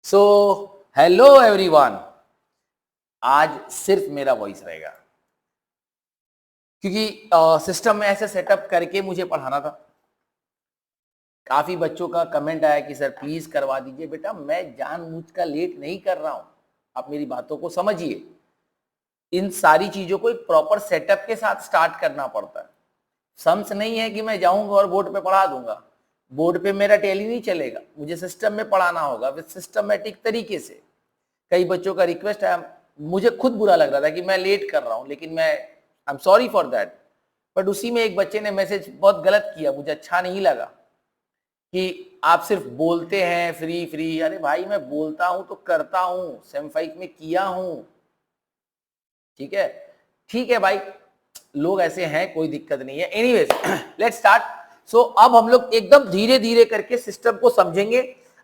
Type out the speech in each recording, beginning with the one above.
So hello everyone, आज सिर्फ मेरा वॉइस रहेगा क्योंकि सिस्टम में ऐसे सेटअप करके मुझे पढ़ाना था। काफी बच्चों का कमेंट आया कि सर प्लीज करवा दीजिए। बेटा मैं जानबूझकर लेट नहीं कर रहा हूं, आप मेरी बातों को समझिए। इन सारी चीजों को एक प्रॉपर सेटअप के साथ स्टार्ट करना पड़ता है। सम्स नहीं है कि मैं जाऊंगा और बोर्ड पे पढ़ा दूंगा। बोर्ड पे मेरा टैली नहीं चलेगा, मुझे सिस्टम में पढ़ाना होगा विद सिस्टमेटिक तरीके से। कई बच्चों का रिक्वेस्ट है, मुझे खुद बुरा लग रहा था कि मैं लेट कर रहा हूं, लेकिन मैं I am sorry for that. But उसी में एक बच्चे ने मैसेज बहुत गलत किया, मुझे अच्छा नहीं लगा कि आप सिर्फ बोलते हैं फ्री फ्री। अरे भाई मैं बोलता हूं तो करता हूं, सेम 5 में किया हूं। ठीक है भाई, लोग ऐसे हैं, कोई दिक्कत नहीं है। Anyways let's start. सो अब हम लोग एकदम धीरे धीरे करके सिस्टम को समझेंगे।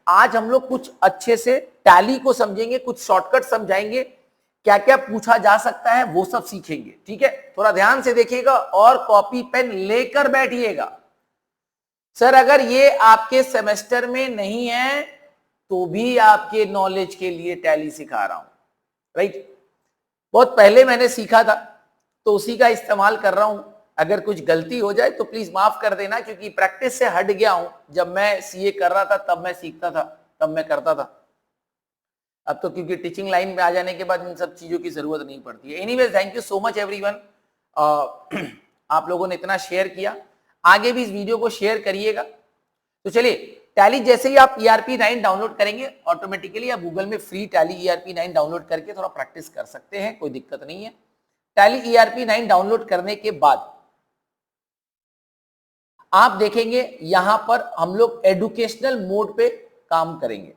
आज हम लोग कुछ अच्छे से टैली को समझेंगे, कुछ शॉर्टकट समझाएंगे, क्या क्या पूछा जा सकता है वो सब सीखेंगे। ठीक है, थोड़ा ध्यान से देखिएगा और कॉपी पेन लेकर बैठिएगा। सर अगर ये आपके सेमेस्टर में नहीं है तो भी आपके नॉलेज के लिए टैली सिखा रहा हूं, राइट। बहुत पहले मैंने सीखा था तो उसी का इस्तेमाल कर रहा हूं। अगर कुछ गलती हो जाए तो प्लीज माफ कर देना, क्योंकि प्रैक्टिस से हट गया हूं। जब मैं सीए कर रहा था तब मैं सीखता था, तब मैं करता था। अब तो क्योंकि टीचिंग लाइन में आ जाने के बाद इन सब चीजों की जरूरत नहीं पड़ती है। Anyways thank you so much everyone, आप लोगों ने इतना शेयर किया, आगे भी इस वीडियो को शेयर करिएगा। तो चलिए, टैली जैसे ही आप ERP9 डाउनलोड करेंगे ऑटोमेटिकली आप गूगल में फ्री टैली ERP9 डाउनलोड करके थोड़ा प्रैक्टिस कर सकते हैं, कोई दिक्कत नहीं है। टैली ERP9 डाउनलोड करने के बाद आप देखेंगे यहां पर हम लोग एडुकेशनल मोड पे काम करेंगे।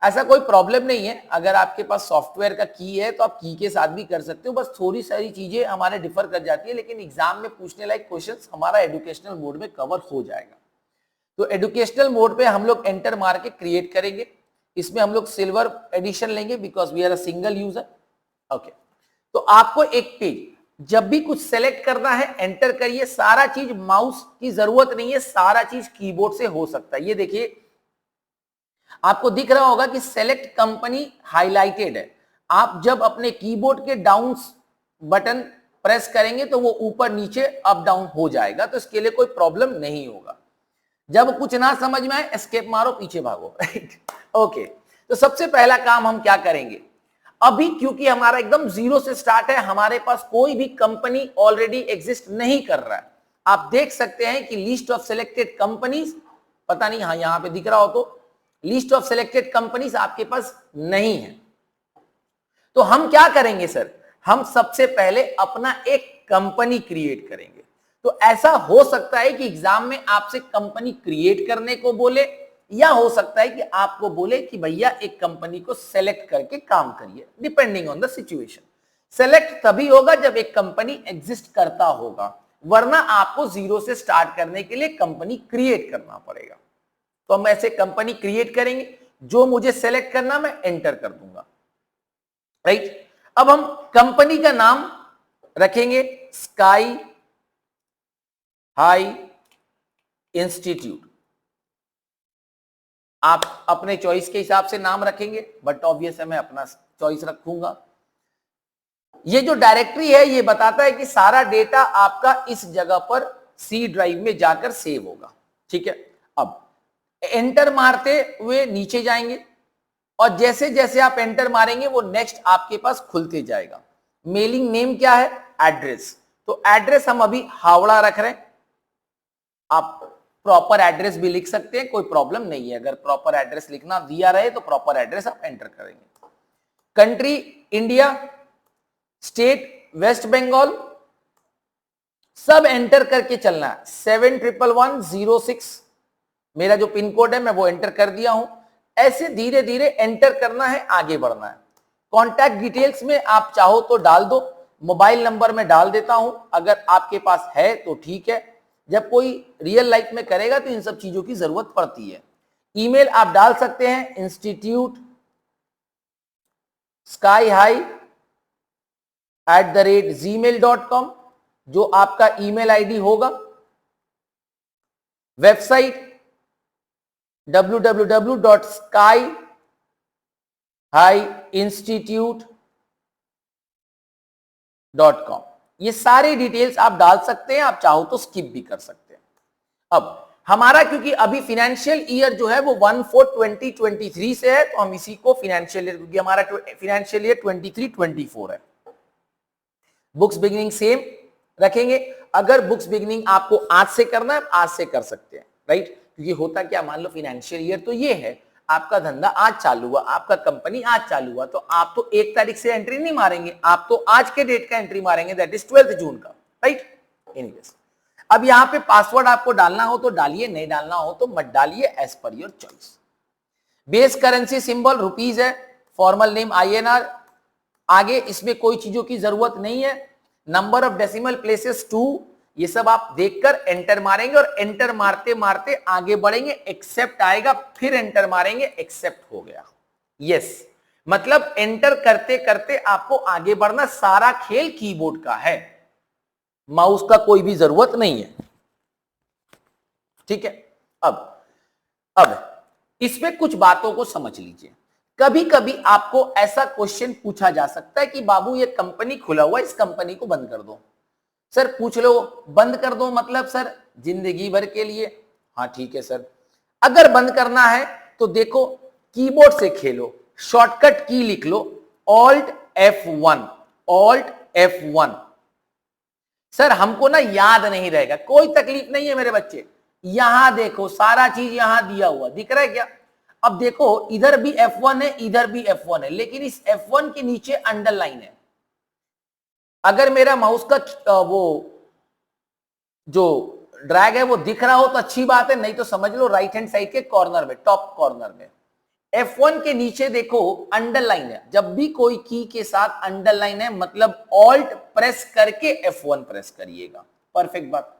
ऐसा कोई प्रॉब्लम नहीं है, अगर आपके पास सॉफ्टवेयर का की है तो आप की के साथ भी कर सकते हो। बस थोड़ी सारी चीजें हमारे डिफर कर जाती है, लेकिन एग्जाम में पूछने लायक क्वेश्चंस हमारा एडुकेशनल मोड में कवर हो जाएगा। तो एडुकेशनल मोड पे हम लोग एंटर मार के क्रिएट करेंगे। इसमें हम लोग सिल्वर एडिशन लेंगे because we are a single user. Okay, तो आपको एक पेज जब भी कुछ सेलेक्ट करना है एंटर करिए। सारा चीज माउस की जरूरत नहीं है, सारा चीज कीबोर्ड से हो सकता है। ये देखिए आपको दिख रहा होगा कि सेलेक्ट कंपनी हाईलाइटेड है। आप जब अपने कीबोर्ड के डाउन बटन प्रेस करेंगे तो वो ऊपर नीचे अप डाउन हो जाएगा, तो इसके लिए कोई प्रॉब्लम नहीं होगा। जब कुछ ना समझ में आए एस्केप मारो, पीछे भागो, राइट। ओके, तो सबसे पहला काम हम क्या करेंगे, अभी क्योंकि हमारा एकदम जीरो से स्टार्ट है, हमारे पास कोई भी कंपनी ऑलरेडी एग्जिस्ट नहीं कर रहा है। आप देख सकते हैं कि लिस्ट ऑफ सिलेक्टेड कंपनीज, पता नहीं, हाँ यहां पे दिख रहा हो तो लिस्ट ऑफ सिलेक्टेड कंपनीज आपके पास नहीं है। तो हम क्या करेंगे सर, हम सबसे पहले अपना एक कंपनी क्रिएट करेंगे। तो ऐसा हो सकता है कि एग्जाम में आपसे कंपनी क्रिएट करने को बोले, या हो सकता है कि आपको बोले कि भैया एक कंपनी को सेलेक्ट करके काम करिए, depending on the situation. Select तभी होगा जब एक कंपनी एग्जिस्ट करता होगा, वरना आपको जीरो से स्टार्ट करने के लिए कंपनी क्रिएट करना पड़ेगा। तो हम ऐसे कंपनी क्रिएट करेंगे, जो मुझे सेलेक्ट करना मैं एंटर कर दूंगा, राइट। अब हम कंपनी का नाम रखेंगे स्काई हाई इंस्टीट्यूट। आप अपने चॉइस के हिसाब से नाम रखेंगे, बट ऑब्वियस है मैं अपना चॉइस रखूंगा। ये जो डायरेक्टरी है ये बताता है कि सारा डेटा आपका इस जगह पर सी ड्राइव में जाकर सेव होगा, ठीक है। अब एंटर मारते हुए नीचे जाएंगे और जैसे जैसे आप एंटर मारेंगे वो नेक्स्ट आपके पास खुलते जाएगा। मेलिंग नेम क्या है, एड्रेस। तो एड्रेस हम अभी हावड़ा रख रहे हैं, आप प्रॉपर एड्रेस भी लिख सकते हैं, कोई प्रॉब्लम नहीं है। अगर प्रॉपर एड्रेस लिखना दिया रहे तो प्रॉपर एड्रेस आप एंटर करेंगे। Country India, state West Bengal, सब एंटर करके चलना है। 711106 मेरा जो पिन कोड है मैं वो एंटर कर दिया हूं। ऐसे धीरे धीरे एंटर करना है, आगे बढ़ना है। कॉन्टैक्ट डिटेल्स में आप चाहो तो डाल दो, मोबाइल नंबर में डाल देता हूं, अगर आपके पास है तो ठीक है। जब कोई रियल लाइफ में करेगा तो इन सब चीजों की जरूरत पड़ती है। ईमेल आप डाल सकते हैं इंस्टीट्यूट skyhigh@gmail.com, जो आपका ईमेल आईडी होगा। Website www.sky hiinstitute.com। ये सारी डिटेल्स आप डाल सकते हैं, आप चाहो तो स्किप भी कर सकते हैं। अब हमारा क्योंकि अभी फाइनेंशियल ईयर जो है वो 1/4/2023 से है, तो हम इसी को फाइनेंशियल ईयर, क्योंकि हमारा फाइनेंशियल ईयर 23-24 है, बुक्स बिगिनिंग सेम रखेंगे। अगर बुक्स बिगिनिंग आपको आज से करना है, आज से कर सकते हैं, राइट। क्योंकि होता क्या, मान लो फाइनेंशियल ईयर तो ये है, आपका धंधा आज चालू हुआ, आपका कंपनी आज चालू हुआ, तो आप तो 1 तारीख से एंट्री नहीं मारेंगे, आप तो आज के डेट का एंट्री मारेंगे, दैट इज 12 जून का, राइट। एनीवेज, अब यहां पे पासवर्ड आपको डालना हो तो डालिए, नहीं डालना हो तो मत डालिए, as per your choice. Base currency symbol rupees है, फॉर्मल नेम INR, आगे इसमें कोई चीजों की जरूरत नहीं है। नंबर ऑफ डेसिमल प्लेसेस 2, ये सब आप देखकर एंटर मारेंगे और एंटर मारते मारते आगे बढ़ेंगे, एक्सेप्ट आएगा, फिर एंटर मारेंगे, एक्सेप्ट हो गया, यस। मतलब एंटर करते करते आपको आगे बढ़ना, सारा खेल कीबोर्ड का है, माउस का कोई भी जरूरत नहीं है, ठीक है। अब इसमें कुछ बातों को समझ लीजिए। कभी कभी आपको ऐसा क्वेश्चन पूछा जा सकता है कि बाबू ये कंपनी खुला हुआ है, इस कंपनी को बंद कर दो। सर पूछ लो, बंद कर दो मतलब सर जिंदगी भर के लिए? हाँ ठीक है सर, अगर बंद करना है तो देखो कीबोर्ड से खेलो, शॉर्टकट की लिख लो, Alt F1, Alt F1। Sir हमको ना याद नहीं रहेगा, कोई तकलीफ नहीं है मेरे बच्चे, यहां देखो सारा चीज यहां दिया हुआ दिख रहा है क्या? अब देखो इधर भी F1 है, इधर भी F1 है, लेकिन इस F1 के नीचे अंडरलाइन है। अगर मेरा माउस का वो जो ड्रैग है वो दिख रहा हो तो अच्छी बात है, नहीं तो समझ लो राइट हैंड साइड के कॉर्नर में, टॉप कॉर्नर में F1 के नीचे देखो अंडरलाइन है। जब भी कोई की के साथ अंडरलाइन है मतलब ऑल्ट प्रेस करके F1 प्रेस करिएगा, परफेक्ट बात।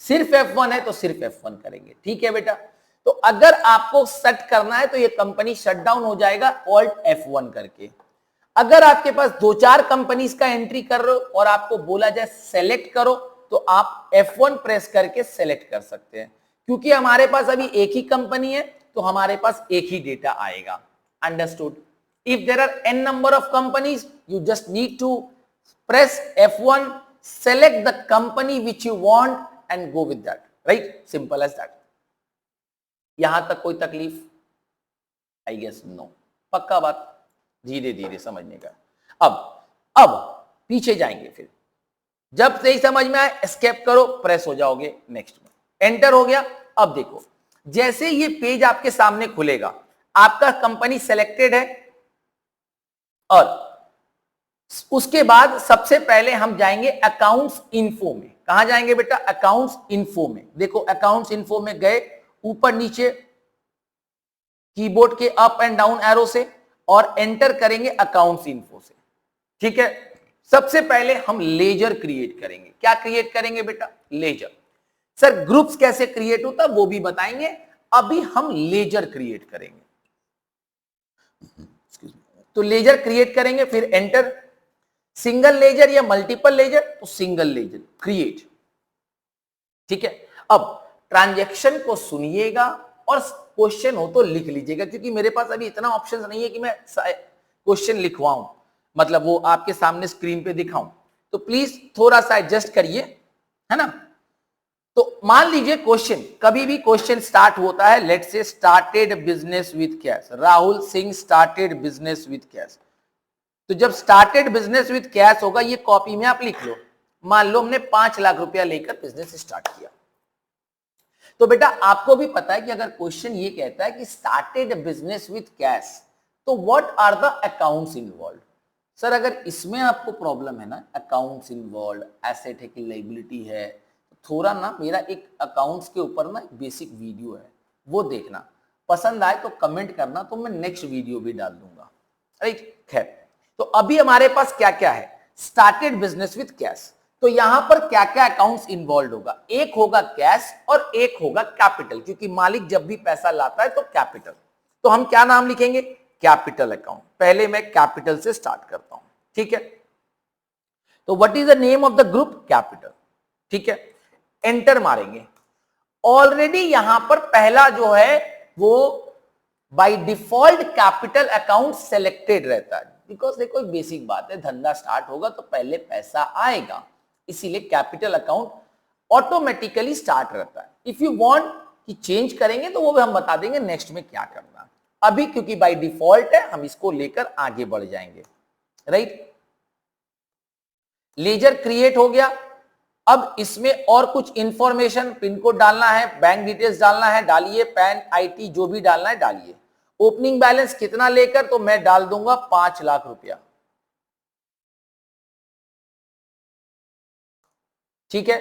सिर्फ F1 है तो सिर्फ F1 करेंगे, ठीक है बेटा। तो अगर आपको सेट करना है तो ये कंपनी शट डाउन हो जाएगा ऑल्ट F1 करके। अगर आपके पास 2-4 कंपनीज का एंट्री कर रहे हो और आपको बोला जाए सेलेक्ट करो, तो आप F1 प्रेस करके सेलेक्ट कर सकते हैं। क्योंकि हमारे पास अभी एक ही कंपनी है तो हमारे पास एक ही डेटा आएगा, understood. If there are n number of companies, you just need to press F1, select the company which you want and go with that, right? Simple as that. यहां तक कोई तकलीफ? आई गेस नो, पक्का बात, धीरे धीरे समझने का। अब पीछे जाएंगे, फिर जब सही समझ में आए एस्केप करो, प्रेस हो जाओगे नेक्स्ट में, एंटर हो गया। अब देखो जैसे ये पेज आपके सामने खुलेगा, आपका कंपनी सेलेक्टेड है और उसके बाद सबसे पहले हम जाएंगे अकाउंट्स इन्फो में। कहां जाएंगे बेटा? अकाउंट्स इन्फो में। देखो अकाउंट्स इन्फो में गए, ऊपर नीचे कीबोर्ड के अप एंड डाउन एरो से और एंटर करेंगे अकाउंट्स इन्फो से, ठीक है। सबसे पहले हम लेजर क्रिएट करेंगे। क्या क्रिएट करेंगे बेटा? लेजर। सर ग्रुप्स कैसे क्रिएट होता वो भी बताएंगे, अभी हम लेजर क्रिएट करेंगे। तो लेजर क्रिएट करेंगे, फिर एंटर। सिंगल लेजर या मल्टीपल लेजर? तो सिंगल लेजर क्रिएट, ठीक है। अब ट्रांजैक्शन को सुनिएगा और क्वेश्चन हो तो लिख लीजिएगा, क्योंकि मेरे पास अभी इतना ऑप्शन नहीं है कि मैं क्वेश्चन लिखवाऊं, मतलब वो आपके सामने स्क्रीन पे दिखाऊं। तो प्लीज थोड़ा सा एडजस्ट करिए, है ना। तो मान लीजिए क्वेश्चन, कभी भी क्वेश्चन स्टार्ट होता है, let's say started business with cash, Rahul Singh started business with cash. तो जब स्टार्टेड बिजनेस विद कैश होगा, ये कॉपी में आप लिख लो। मान लो हमने 5 लाख रुपया लेकर बिजनेस स्टार्ट किया, तो बेटा आपको भी पता है कि अगर क्वेश्चन ये कहता है कि स्टार्टेड बिजनेस विद कैश, तो what are the accounts involve? Sir अगर इसमें आपको प्रॉब्लम है ना, अकाउंट्स इन्वॉल्व, एसेट है कि लायबिलिटी है, तो थोड़ा ना मेरा एक अकाउंट्स के ऊपर ना बेसिक वीडियो है, वो देखना। पसंद आए तो कमेंट करना, तो मैं नेक्स्ट वीडियो भी डाल दूंगा, राइट। खैर, तो अभी हमारे पास क्या क्या है? Started business with cash. तो यहां पर क्या क्या अकाउंट्स इन्वॉल्व होगा? एक होगा कैश और एक होगा कैपिटल, क्योंकि मालिक जब भी पैसा लाता है तो कैपिटल। तो हम क्या नाम लिखेंगे? Capital account. पहले मैं कैपिटल से स्टार्ट करता हूं, ठीक है। तो what is the name of the group? Capital, ठीक है। एंटर मारेंगे। ऑलरेडी यहां पर पहला जो है वो by default capital account selected रहता है, बिकॉज देखो एक बेसिक बात है, धंधा स्टार्ट होगा तो पहले पैसा आएगा, इसीलिए कैपिटल अकाउंट ऑटोमेटिकली स्टार्ट रहता है। इफ यू वांट कि चेंज करेंगे तो वो भी हम बता देंगे नेक्स्ट में क्या करना। अभी क्योंकि बाय डिफॉल्ट है हम इसको लेकर आगे बढ़ जाएंगे, राइट। लेजर क्रिएट हो गया। अब इसमें और कुछ इंफॉर्मेशन, पिन कोड डालना है, बैंक डिटेल्स डालना है, डालिए, पैन आईटी जो भी डालना है डालिए। ओपनिंग बैलेंस कितना लेकर, तो मैं डाल दूंगा 5 लाख रुपया, ठीक है,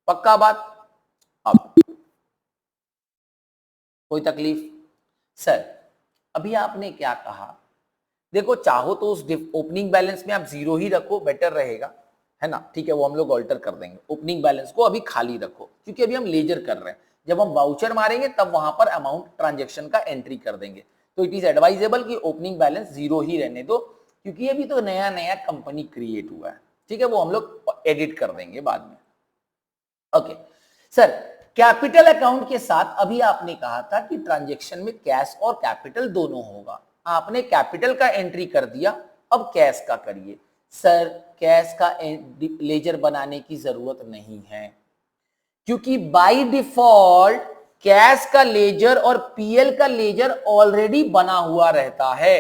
पक्का बात। अब कोई तकलीफ सर? अभी आपने क्या कहा, देखो चाहो तो उस ओपनिंग बैलेंस में आप जीरो ही रखो, बेटर रहेगा, है ना, ठीक है, वो हम लोग ऑल्टर कर देंगे। ओपनिंग बैलेंस को अभी खाली रखो क्योंकि अभी हम लेजर कर रहे हैं, जब हम वाउचर मारेंगे तब वहां पर अमाउंट ट्रांजेक्शन का एंट्री कर देंगे। तो इट इज एडवाइजेबल कि ओपनिंग बैलेंस जीरो ही रहने दो, क्योंकि अभी तो नया नया कंपनी क्रिएट हुआ है, ठीक है, वो हम लोग एडिट कर देंगे बाद में। ओके सर, कैपिटल अकाउंट के साथ अभी आपने कहा था कि ट्रांजैक्शन में कैश और कैपिटल दोनों होगा, आपने कैपिटल का एंट्री कर दिया, अब कैश का करिए। सर कैश का लेजर बनाने की जरूरत नहीं है, क्योंकि बाय डिफॉल्ट कैश का लेजर और पीएल का लेजर ऑलरेडी बना हुआ रहता है।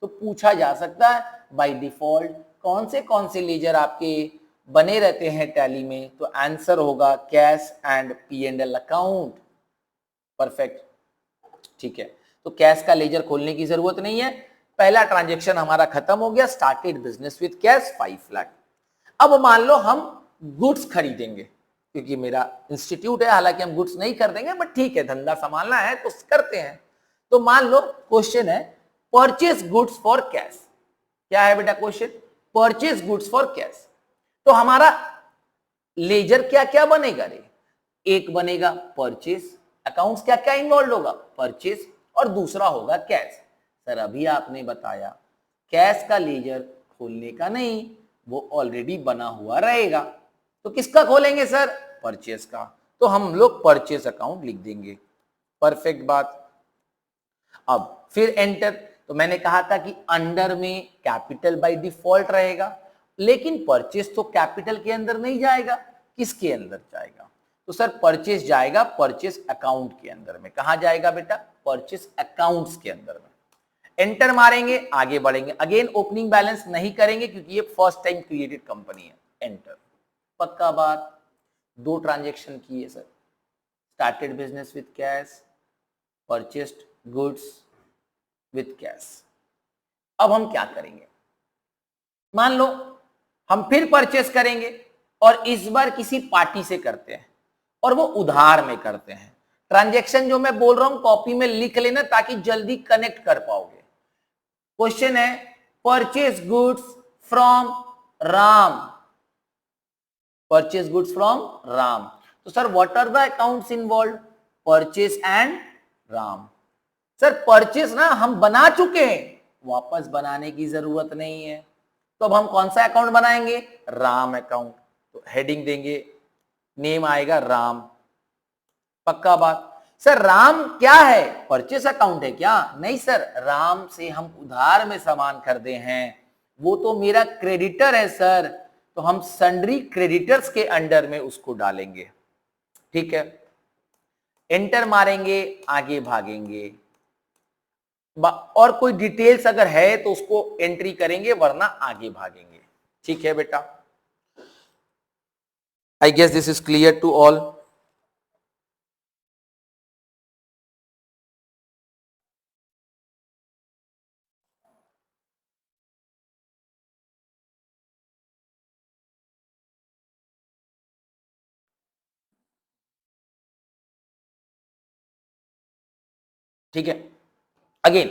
तो पूछा जा सकता है बाय डिफॉल्ट कौन से लेजर आपके बने रहते हैं टैली में, तो आंसर होगा cash and P and L account. Perfect, ठीक है, तो कैश का लेजर खोलने की जरूरत नहीं है, पहला ट्रांजैक्शन हमारा खत्म हो गया, started business with cash 5 lakh. अब मान लो हम गुड्स खरीदेंगे, क्योंकि मेरा इंस्टीट्यूट है, हालांकि हम गुड्स नहीं खरीदेंगे, बट ठीक है धंधा संभालना है तो करते हैं। तो मान लो क्वेश्चन है परचेज गुड्स फॉर कैश, क्या है बेटा question, purchase goods for cash. तो हमारा लेजर क्या क्या बनेगा रे, एक बनेगा परचेज, अकाउंट्स क्या क्या इन्वॉल्व होगा, परचेज, और दूसरा होगा कैश। सर अभी आपने बताया कैश का लेजर खोलने का नहीं, वो ऑलरेडी बना हुआ रहेगा, तो किसका खोलेंगे सर, परचेज का, तो हम लोग परचेज अकाउंट लिख देंगे। परफेक्ट बात। अब फिर एंटर, तो मैंने कहा था कि अंडर में कैपिटल बाय डिफॉल्ट रहेगा, लेकिन परचेज तो कैपिटल के अंदर नहीं जाएगा, किसके अंदर जाएगा, तो सर परचेज जाएगा परचेज अकाउंट के अंदर में। कहां जाएगा बेटा, परचेज अकाउंट्स के अंदर में। एंटर मारेंगे, आगे बढ़ेंगे, अगेन ओपनिंग बैलेंस नहीं करेंगे क्योंकि ये फर्स्ट टाइम क्रिएटेड कंपनी है। एंटर, पक्का बात। दो ट्रांजेक्शन किए sir, started business with cash, purchased goods with cash. अब हम क्या करेंगे, मान लो हम फिर परचेस करेंगे और इस बार किसी पार्टी से करते हैं और वो उधार में करते हैं। ट्रांजैक्शन जो मैं बोल रहा हूं कॉपी में लिख लेना ताकि जल्दी कनेक्ट कर पाओगे। क्वेश्चन है purchase goods from Ram, purchase goods from Ram, तो sir what are the accounts involve, purchase and Ram. Sir purchase ना हम बना चुके हैं, वापस बनाने की जरूरत नहीं है, तो अब हम कौन सा अकाउंट बनाएंगे, राम अकाउंट। तो हेडिंग देंगे, नेम आएगा राम, पक्का बात। सर राम क्या है, परचेस अकाउंट है क्या, नहीं सर, राम से हम उधार में सामान खरीदे हैं, वो तो मेरा क्रेडिटर है सर, तो हम सन्ड्री क्रेडिटर्स के अंडर में उसको डालेंगे, ठीक है। एंटर मारेंगे, आगे भागेंगे, और कोई डिटेल्स अगर है तो उसको एंट्री करेंगे, वरना आगे भागेंगे, ठीक है बेटा। I guess this is clear to all. ठीक है, अगेन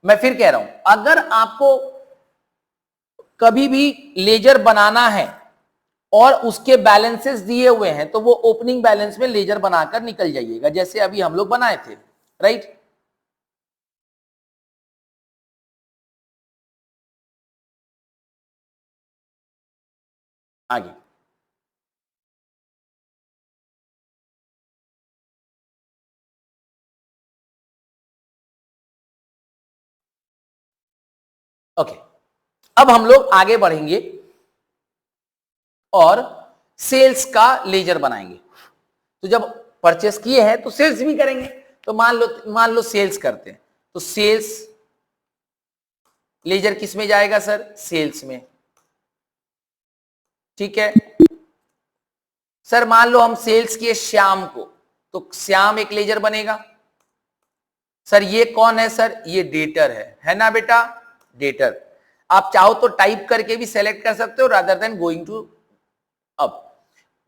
मैं फिर कह रहा हूं, अगर आपको कभी भी लेजर बनाना है और उसके बैलेंसेस दिए हुए हैं तो वो ओपनिंग बैलेंस में लेजर बनाकर निकल जाइएगा, जैसे अभी हम लोग बनाए थे, राइट। आगे ओके, अब हम लोग आगे बढ़ेंगे और सेल्स का लेजर बनाएंगे। तो जब परचेस किए हैं तो सेल्स भी करेंगे। तो मान लो सेल्स करते हैं, तो सेल्स लेजर किस में जाएगा सर? सेल्स में। ठीक है सर, मान लो हम सेल्स किए श्याम को, तो श्याम एक लेजर बनेगा। सर ये कौन है सर? ये डेटर है ना बेटा? डेटर। आप चाहो तो टाइप करके भी सेलेक्ट कर सकते हो रादर देन गोइंग टू। अब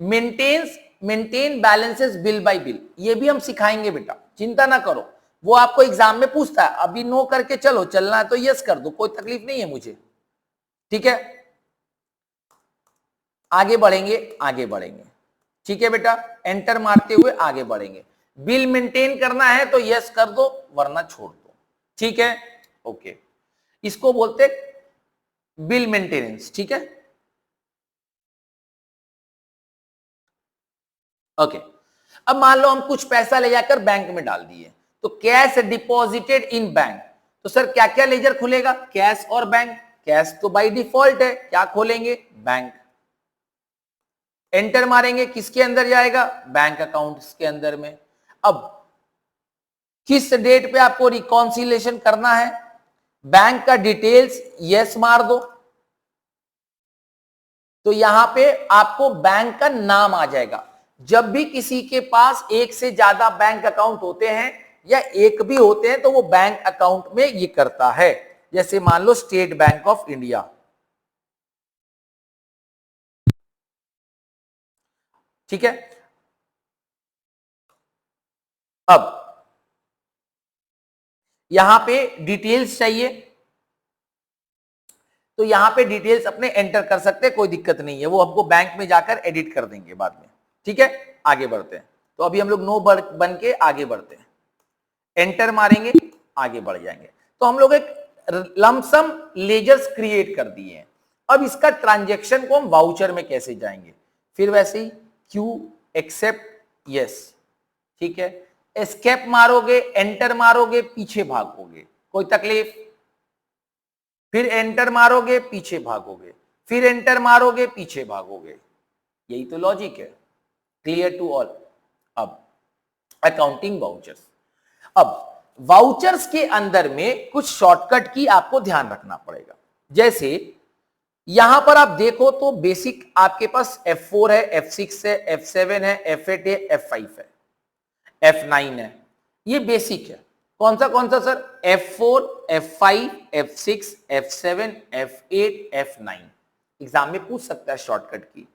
maintain balances bill bye bill, ये भी हम सिखाएंगे बेटा, चिंता ना करो। वो आपको एग्जाम में पूछता है, अभी नो करके चलो, चलना है तो यस कर दो, कोई तकलीफ नहीं है मुझे। ठीक है, आगे बढ़ेंगे, आगे बढ़ेंगे। ठीक है बेटा, एंटर मारते हुए आगे बढ़ेंगे। बिल मेंटेन करना है तो यस कर दो, वरना छोड़ दो। ठीक है, ओके, इसको बोलते बिल मेंटेनेंस। ठीक है, ओके। अब मान लो हम कुछ पैसा ले जाकर बैंक में डाल दिए, तो कैश डिपॉजिटेड इन बैंक, तो सर क्या क्या लेजर खुलेगा? कैश और बैंक। कैश तो बाय डिफॉल्ट है, क्या खोलेंगे? बैंक। एंटर मारेंगे, किसके अंदर जाएगा? बैंक अकाउंट के अंदर में। अब किस डेट पे आपको रिकॉन्सिलेशन करना है? बैंक का डिटेल्स यस मार दो, तो यहां पे आपको बैंक का नाम आ जाएगा। जब भी किसी के पास एक से ज्यादा बैंक अकाउंट होते हैं या एक भी होते हैं, तो वो बैंक अकाउंट में ये करता है। जैसे मान लो स्टेट बैंक ऑफ इंडिया। ठीक है, अब यहां पे डिटेल्स चाहिए, तो यहां पे डिटेल्स अपने एंटर कर सकते हैं, कोई दिक्कत नहीं है, वो हमको बैंक में जाकर एडिट कर देंगे बाद में। ठीक है, आगे बढ़ते हैं। तो अभी हम लोग नो बन के आगे बढ़ते हैं, एंटर मारेंगे, आगे बढ़ जाएंगे। तो हम लोग एक लमसम लेजर्स क्रिएट कर दिए हैं। अब इसका ट्रांजैक्शन को हम वाउचर में कैसे जाएंगे? फिर वैसे ही क्यू एक्सेप्ट यस। ठीक है, एस्केप मारोगे, एंटर मारोगे, पीछे भागोगे, कोई तकलीफ? फिर एंटर मारोगे, पीछे भागोगे, फिर एंटर मारोगे, पीछे भागोगे। यही तो लॉजिक है। Clear to all? अब अकाउंटिंग वाउचर्स। अब वाउचर्स के अंदर में कुछ शॉर्टकट की आपको ध्यान रखना पड़ेगा। जैसे यहां पर आप देखो तो बेसिक आपके पास F4 है, F6 है, F7 है, F8 है, F5 है, F9 है। ये बेसिक है। कौन सा sir? F4, F5, F6, F7, F8, F9। Exam में पूछ सकता है शॉर्टकट की।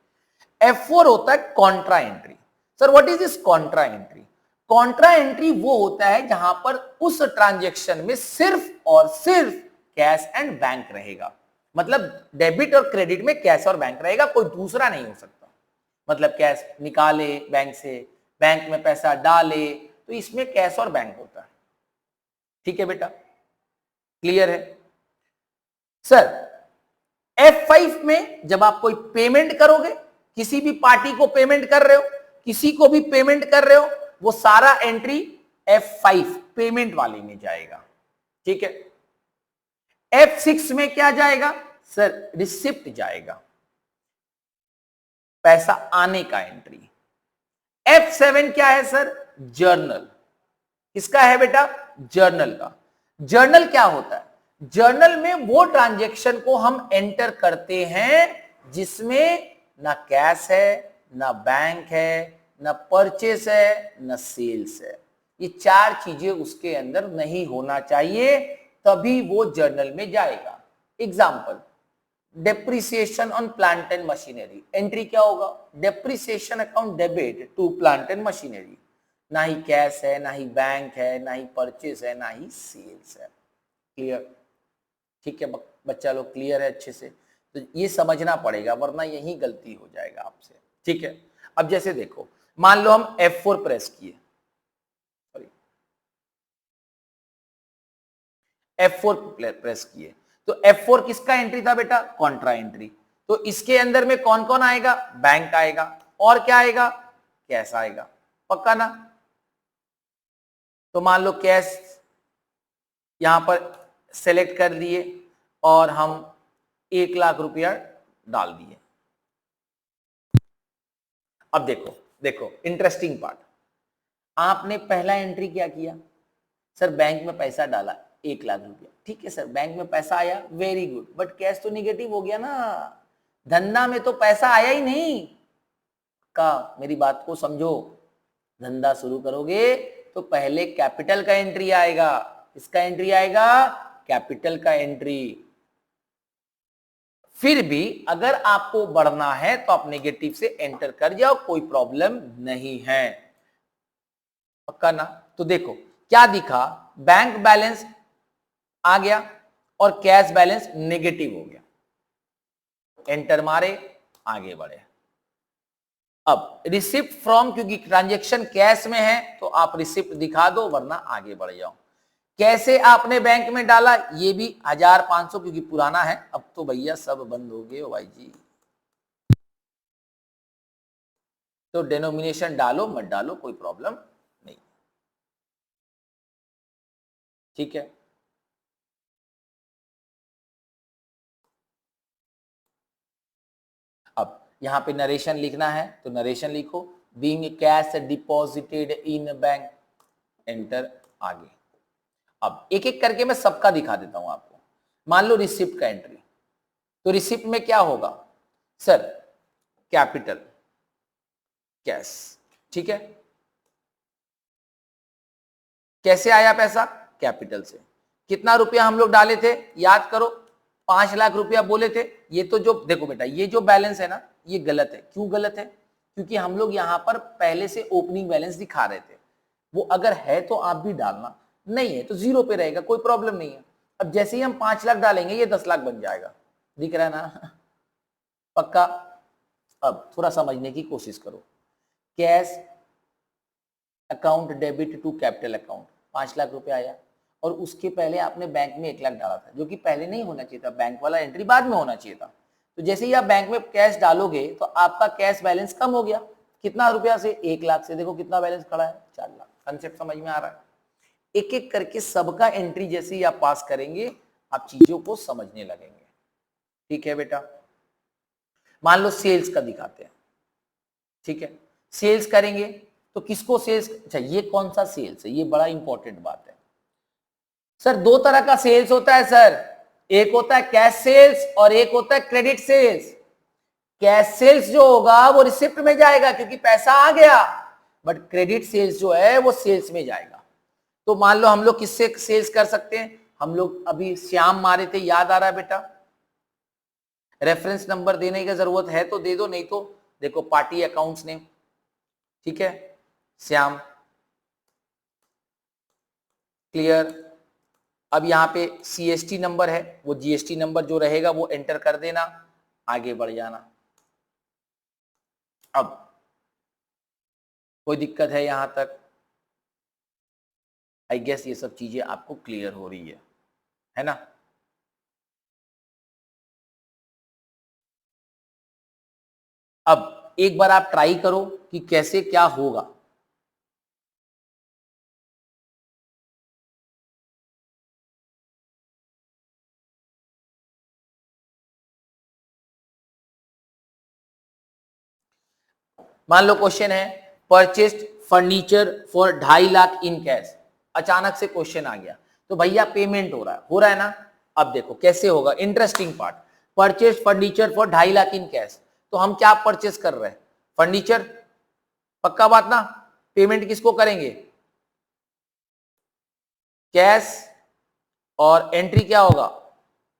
F4 होता है Contra entry. Sir what is this Contra entry? Contra entry वो होता है जहां पर उस ट्रांजैक्शन में सिर्फ और सिर्फ कैश एंड बैंक रहेगा। मतलब डेबिट और क्रेडिट में कैश और बैंक रहेगा, कोई दूसरा नहीं हो सकता। मतलब कैश निकाले बैंक से, बैंक में पैसा डाले, तो इसमें कैश और बैंक होता है। ठीक है बेटा, क्लियर है? सर F5 में जब आप कोई पेमेंट करोगे, किसी भी पार्टी को पेमेंट कर रहे हो, किसी को भी पेमेंट कर रहे हो, वो सारा एंट्री F5 पेमेंट वाले में जाएगा। ठीक है, F6 में क्या जाएगा? सर रिसिप्ट जाएगा, पैसा आने का एंट्री। F7 क्या है सर? जर्नल। किसका है बेटा? जर्नल का। जर्नल क्या होता है? जर्नल में वो ट्रांजैक्शन को हम एंटर करते हैं जिसमें ना कैश है, ना बैंक है, ना परचेस है, ना सेल्स है। ये चार चीजें उसके अंदर नहीं होना चाहिए, तभी वो जर्नल में जाएगा। Example, depreciation on plant and machinery, entry क्या होगा? Depreciation account debit to plant and machinery. ना ही कैश है, ना ही बैंक है, ना ही परचेस है, ना ही सेल्स है। क्लियर? ठीक है बच्चा लोग, क्लियर है अच्छे से? तो ये समझना पड़ेगा, वरना यही गलती हो जाएगा आपसे। ठीक है, अब जैसे देखो, मान लो हम F4 प्रेस किए, सॉरी F4 प्रेस किए, तो F4 किसका एंट्री था बेटा? Contra entry. तो इसके अंदर में कौन कौन आएगा? बैंक आएगा, और क्या आएगा? कैश आएगा। पक्का ना? तो मान लो कैश यहां पर सेलेक्ट कर दिए, और हम 1,00,000 रुपया डाल दिए। अब देखो देखो इंटरेस्टिंग पार्ट, आपने पहला एंट्री क्या किया सर, बैंक में पैसा डाला 1,00,000 रुपया, ठीक है सर, बैंक में पैसा आया, वेरी गुड, बट कैश तो निगेटिव हो गया ना, धंधा में तो पैसा आया ही नहीं। का मेरी बात को समझो, धंधा शुरू करोगे तो पहले कैपिटल का एंट्री आएगा, इसका एंट्री आएगा, कैपिटल का एंट्री। फिर भी अगर आपको बढ़ना है तो आप नेगेटिव से एंटर कर जाओ, कोई प्रॉब्लम नहीं है, पक्का ना। तो देखो क्या दिखा, बैंक बैलेंस आ गया और कैश बैलेंस नेगेटिव हो गया, एंटर मारे, आगे बढ़े। अब रिसिप्ट फ्रॉम, क्योंकि ट्रांजैक्शन कैश में है तो आप रिसिप्ट दिखा दो, वरना आगे बढ़ जाओ। कैसे आपने बैंक में डाला, ये भी 1,500, क्योंकि पुराना है, अब तो भैया सब बंद हो गए हो भाई जी, तो डेनोमिनेशन डालो मत डालो कोई प्रॉब्लम नहीं, ठीक है। अब यहां पे नरेशन लिखना है तो नरेशन लिखो, being cash deposited in bank, enter, आगे। अब एक एक करके मैं सबका दिखा देता हूं आपको। मान लो रिसिप्ट का एंट्री, तो रिसिप्ट में क्या होगा सर, कैपिटल, कैश, ठीक है। कैसे आया पैसा, कैपिटल से। कितना रुपया हम लोग डाले थे, याद करो, 5,00,000 रुपया बोले थे। ये तो जो देखो बेटा, ये जो बैलेंस है ना, ये गलत है। क्यों गलत है, क्योंकि हम लोग यहां पर पहले से ओपनिंग बैलेंस दिखा रहे थे, वो अगर है तो आप भी डालना, नहीं है तो जीरो पे रहेगा, कोई प्रॉब्लम नहीं है। अब जैसे ही हम 5,00,000 डालेंगे ये 10,00,000 बन जाएगा, दिख रहा है ना, पक्का। अब थोड़ा समझने की कोशिश करो, cash account debit to capital account, 5,00,000 रुपया आया, और उसके पहले आपने बैंक में 1,00,000 डाला था, जो कि पहले नहीं होना चाहिए था, बैंक वाला एंट्री बाद में होना चाहिए था। तो जैसे ही आप बैंक में कैश डालोगे तो आपका कैश बैलेंस कम हो गया, कितना रुपया से, 1,00,000 से। देखो कितना बैलेंस खड़ा है, 4,00,000। कंसेप्ट समझ में आ रहा है। एक एक करके सबका एंट्री जैसे ही आप पास करेंगे आप चीजों को समझने लगेंगे, ठीक है बेटा। मान लो सेल्स का दिखाते हैं, ठीक है, सेल्स करेंगे तो किसको सेल्स, अच्छा ये कौन सा सेल्स है, ये बड़ा इंपॉर्टेंट बात है सर। दो तरह का सेल्स होता है सर, एक होता है कैश सेल्स और एक होता है क्रेडिट सेल्स। कैश सेल्स जो होगा वो रिसिप्ट में जाएगा क्योंकि पैसा आ गया, बट क्रेडिट सेल्स जो है वो सेल्स में जाएगा। तो मान लो हम लोग किससे सेल्स कर सकते हैं, हम लोग अभी श्याम मारे थे, याद आ रहा है बेटा, रेफरेंस नंबर देने की जरूरत है तो दे दो, नहीं तो देखो पार्टी अकाउंट्स नेम, ठीक है, श्याम, क्लियर। अब यहां पे सीएसटी नंबर है, वो जीएसटी नंबर जो रहेगा वो एंटर कर देना, आगे बढ़ जाना। अब कोई दिक्कत है यहां तक, आई गेस ये सब चीजें आपको क्लियर हो रही है ना। अब एक बार आप ट्राई करो कि कैसे क्या होगा। मान लो क्वेश्चन है, purchased furniture for 2.5 lakh in cash. अचानक से क्वेश्चन आ गया तो भैया पेमेंट हो रहा है ना। अब देखो कैसे होगा, interesting part, purchase furniture for 2.5 lakh in cash. तो हम क्या परचेज कर रहे हैं, फर्नीचर, पक्का बात ना। पेमेंट किसको करेंगे, कैश, और एंट्री क्या होगा,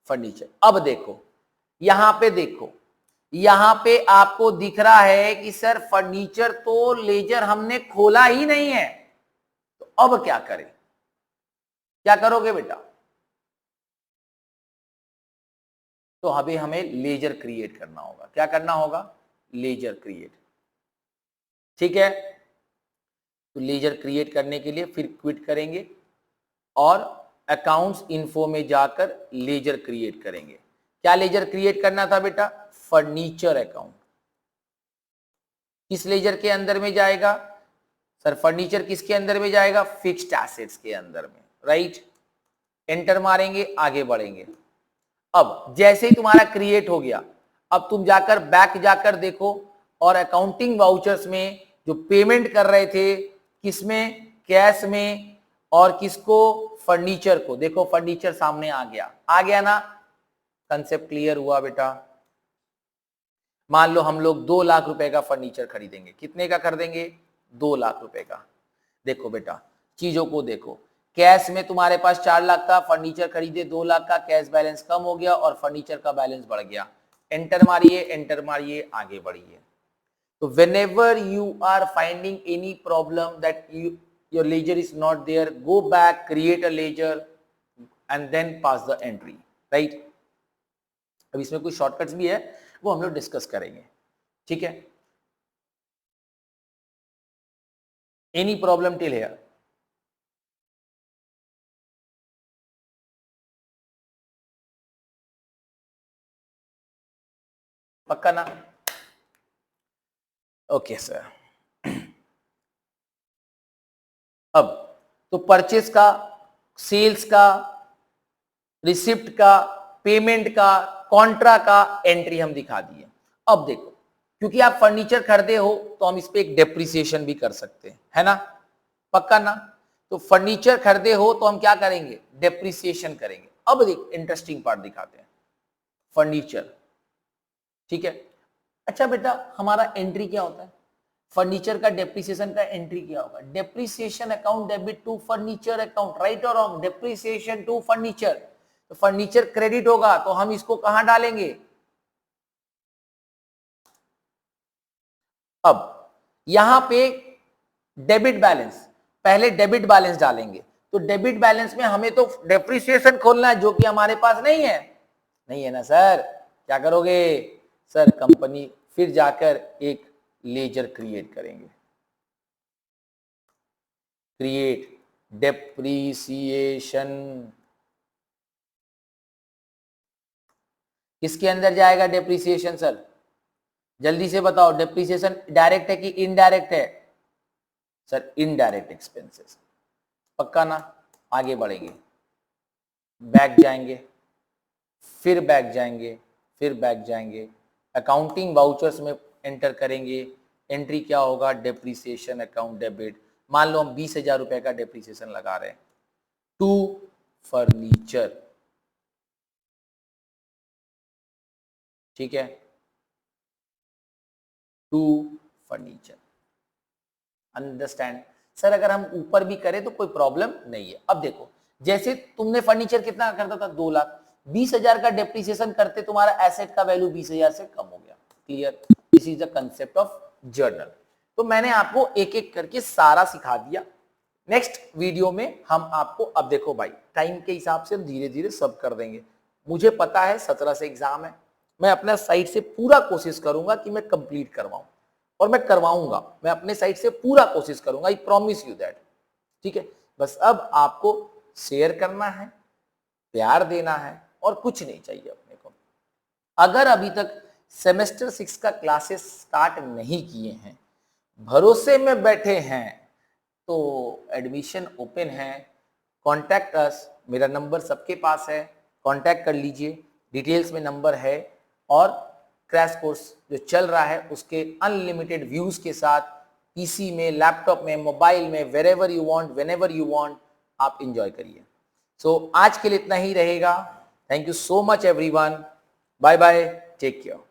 फर्नीचर। अब देखो यहां पे देखो, यहां पे आपको दिख रहा है कि सर फर्नीचर तो लेजर हमने खोला ही नहीं है, तो अब क्या करें, क्या करोगे बेटा। तो अभी हमें लेजर क्रिएट करना होगा, क्या करना होगा, लेजर क्रिएट, ठीक है। तो लेजर क्रिएट करने के लिए फिर क्विट करेंगे और अकाउंट्स इन्फो में जाकर लेजर क्रिएट करेंगे। क्या लेजर क्रिएट करना था बेटा, फर्नीचर अकाउंट। किस लेजर के अंदर में जाएगा सर, फर्नीचर किसके अंदर में जाएगा, फिक्स्ड एसेट्स के अंदर में, राइट। एंटर मारेंगे, आगे बढ़ेंगे। अब जैसे ही तुम्हारा क्रिएट हो गया, अब तुम जाकर बैक जाकर देखो और अकाउंटिंग वाउचर्स में जो पेमेंट कर रहे थे, किसमें, कैश में, और किसको, फर्नीचर को। देखो फर्नीचर सामने आ गया ना। कंसेप्ट क्लियर हुआ बेटा? मान लो हम लोग 2 लाख रुपए का फर्नीचर खरीदेंगे। कितने का खरीदेंगे? 2 लाख रुपए का। देखो बेटा चीजों को देखो, कैश में तुम्हारे पास 4 लाख का, फर्नीचर खरीदे 2 लाख का, कैश बैलेंस कम हो गया और फर्नीचर का बैलेंस बढ़ गया। एंटर मारिए, आगे बढ़िए। तो whenever you are finding any problem that your ledger is not there, go back, create a ledger and then pass the entry, right? अब इसमें कुछ शॉर्टकट्स भी है, वो हम लोग डिस्कस करेंगे, ठीक है? Any problem till here? पक्का ना? Okay sir. अब तो परचेस का, सेल्स का, रिसिप्ट का, पेमेंट का, कॉन्ट्रा का एंट्री हम दिखा दिए। अब देखो, क्योंकि आप फर्नीचर खरीदे हो तो हम इस पे एक डेप्रिसिएशन भी कर सकते हैं, है ना? पक्का ना? तो फर्नीचर खरीदे हो तो हम क्या करेंगे? डेप्रिसिएशन करेंगे। अब देख इंटरेस्टिंग पार्ट दिखाते हैं, फर्नीचर, ठीक है? अच्छा बेटा हमारा एंट्री क्या होता है? फर्नीचर का डेप्रिसिएशन का एंट्री क्या होगा? Depreciation account debit to furniture account, right और रॉन्ग? डेप्रिसिएशन टू फर्नीचर, तो फर्नीचर क्रेडिट होगा तो हम इसको कहां डालेंगे? अब यहां पे डेबिट बैलेंस, पहले डेबिट बैलेंस डालेंगे। तो डेबिट बैलेंस में हमें तो डेप्रिसिएशन खोलना है, जो कि हमारे पास नहीं है। नहीं है ना सर? क्या करोगे सर? कंपनी फिर जाकर एक लेजर क्रिएट करेंगे, क्रिएट डेप्रिसिएशन। किसके अंदर जाएगा डेप्रिसिएशन सर? जल्दी से बताओ, डेप्रिसिएशन डायरेक्ट है कि इनडायरेक्ट है? Sir indirect expenses. पक्का ना? आगे बढ़ेंगे, बैक जाएंगे, फिर बैक जाएंगे, फिर बैक जाएंगे, अकाउंटिंग वाउचर्स में एंटर करेंगे। एंट्री क्या होगा? Depreciation account debit. मान लो हम 20,000 रुपए का डेप्रिसिएशन लगा रहे हैं टू फर्नीचर, ठीक है? To furniture, understand? सर अगर हम ऊपर भी करें तो कोई प्रॉब्लम नहीं है। अब देखो, जैसे तुमने फर्नीचर कितना करता था? 2 लाख, 20,000 का डेप्रिसिएशन करते तुम्हारा एसेट का वैल्यू 20,000 से कम हो गया। Clear? This is the concept of journal. तो मैंने आपको एक एक करके सारा सिखा दिया। नेक्स्ट वीडियो में हम आपको, अब देखो भाई टाइम के हिसाब से हम धीरे धीरे सब कर देंगे। मुझे पता है 17 से एग्जाम है, मैं अपना साइड से पूरा कोशिश करूंगा कि मैं कंप्लीट करवाऊं, और मैं करवाऊंगा, मैं अपने साइड से पूरा कोशिश करूंगा, आई प्रॉमिस यू दैट, ठीक है? बस अब आपको शेयर करना है, प्यार देना है, और कुछ नहीं चाहिए अपने को। अगर अभी तक सेमेस्टर 6 का क्लासेस स्टार्ट नहीं किए हैं, भरोसे में बैठे हैं, तो एडमिशन ओपन है, कॉन्टैक्ट अस, मेरा नंबर सबके पास है, कॉन्टैक्ट कर लीजिए, डिटेल्स में नंबर है। और क्रैश कोर्स जो चल रहा है उसके अनलिमिटेड व्यूज के साथ पीसी में, लैपटॉप में, मोबाइल में, wherever you want, whenever you want, आप एंजॉय करिए। सो आज के लिए इतना ही रहेगा। Thank you so much everyone, bye bye, take care.